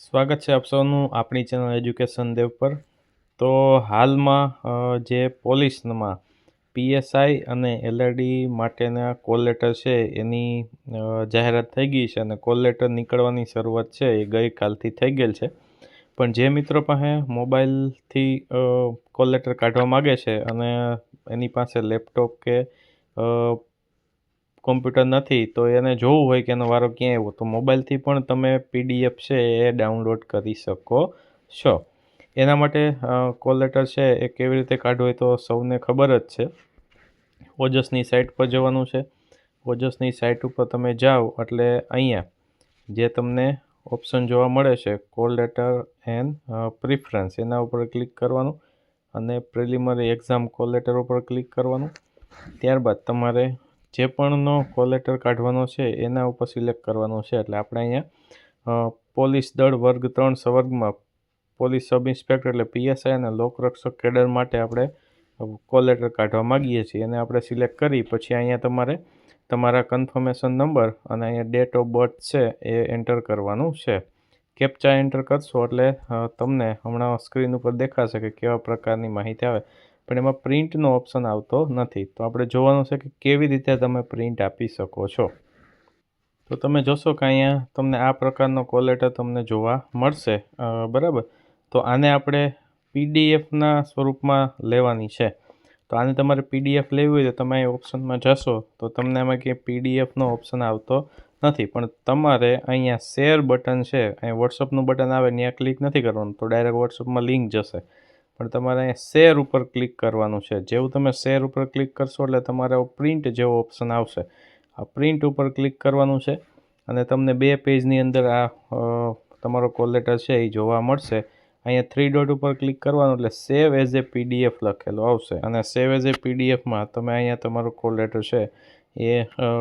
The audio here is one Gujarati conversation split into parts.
સ્વાગત છે આપ સૌનું આપણી ચેનલ એજ્યુકેશન દેવ પર। તો હાલમાં જે પોલીસમાં પીએસઆઈ અને એલઆરડી માટેના કોલ લેટર છે એની જાહેરાત થઈ ગઈ છે અને કોલ લેટર નીકળવાની શરૂઆત છે એ ગઈકાલથી થઈ ગયેલ છે। પણ જે મિત્રો પાસે મોબાઈલથી કોલ લેટર કાઢવા માગે છે અને એની પાસે લેપટોપ કે કોમ્પ્યુટર નથી તો એને જોવું હોય કે એનો વારો ક્યાં આવ્યો તો મોબાઈલથી પણ તમે પીડીએફ છે એ ડાઉનલોડ કરી શકો છો। એના માટે કોલ લેટર છે એ કેવી રીતે કાઢવો હોય તો સૌને ખબર જ છે। ઓજસની સાઇટ પર જવાનું છે। ઓજસની સાઇટ ઉપર તમે જાઓ એટલે અહીંયા જે તમને ઓપ્શન જોવા મળે છે કોલ લેટર એન્ડ પ્રિફરન્સ એના ઉપર ક્લિક કરવાનું અને પ્રિલિમિનરી એક્ઝામ કોલ લેટર ઉપર ક્લિક કરવાનું। ત્યારબાદ તમારે જે પણનો કોલ લેટર કાઢવાનો છે એના ઉપર સિલેક્ટ કરવાનું છે। એટલે આપણે અહીંયા પોલીસ દળ વર્ગ 3 સંવર્ગમાં પોલીસ સબ ઇન્સ્પેક્ટર એટલે પીએસઆઈ અને લોકરક્ષક કેડર માટે આપણે કોલ લેટર કાઢવા માગીએ છીએ એને આપણે સિલેક્ટ કરી પછી અહીંયા તમારે તમારા કન્ફર્મેશન નંબર અને અહીંયા ડેટ ઓફ બર્થ છે એ એન્ટર કરવાનું છે। કેપ્ચા એન્ટર કરશો એટલે તમને હમણાં સ્ક્રીન ઉપર દેખાશે કે કેવા પ્રકારની માહિતી આવે પણ એમાં પ્રિન્ટનો ઓપ્શન આવતો નથી। તો આપણે જોવાનું છે કે કેવી રીતે તમે પ્રિન્ટ આપી શકો છો। તો તમે જોશો કે અહીંયા તમને આ પ્રકારનો કોલ લેટર તમને જોવા મળશે બરાબર। તો આને આપણે પીડીએફના સ્વરૂપમાં લેવાની છે। તો આને તમારે પીડીએફ લેવી હોય તો તમે અહીં ઓપ્શનમાં જશો તો તમને આમાં કે પીડીએફનો ઓપ્શન આવતો નથી પણ તમારે અહીંયા શેર બટન છે અહીં વોટ્સઅપનું બટન આવે ત્યાં ક્લિક નથી કરવાનું તો ડાયરેક્ટ વોટ્સઅપમાં લિંક જશે પણ તમારે અહીંયા શેર ઉપર ક્લિક કરવાનું છે। જેવું તમે શેર ઉપર ક્લિક કરશો એટલે તમારે પ્રિન્ટ જેવો ઓપ્શન આવશે। આ પ્રિન્ટ ઉપર ક્લિક કરવાનું છે અને તમને 2 પેજની અંદર આ તમારો કોલ લેટર છે એ જોવા મળશે। અહીંયા 3 ડોટ ઉપર ક્લિક કરવાનું એટલે સેવ એઝ એ પીડીએફ લખેલું આવશે અને સેવ એઝ એ પીડીએફમાં તમે અહીંયા તમારો કોલ લેટર છે એ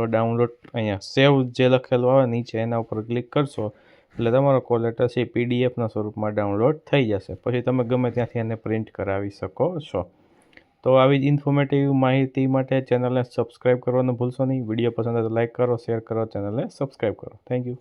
ડાઉનલોડ અહીંયા સેવ જે લખેલું આવે નીચે એના ઉપર ક્લિક કરશો એટલે તમારો કોલ લેટર છે એ પીડીએફના સ્વરૂપમાં ડાઉનલોડ થઈ જશે। પછી તમે ગમે ત્યાંથી એને પ્રિન્ટ કરાવી શકો છો। તો આવી જ ઇન્ફોર્મેટિવ માહિતી માટે ચેનલને સબસ્ક્રાઈબ કરવાનું ભૂલશો નહીં। વિડીયો પસંદ આવે તો લાઇક કરો, શેર કરો, ચેનલને સબસ્ક્રાઈબ કરો। Thank you.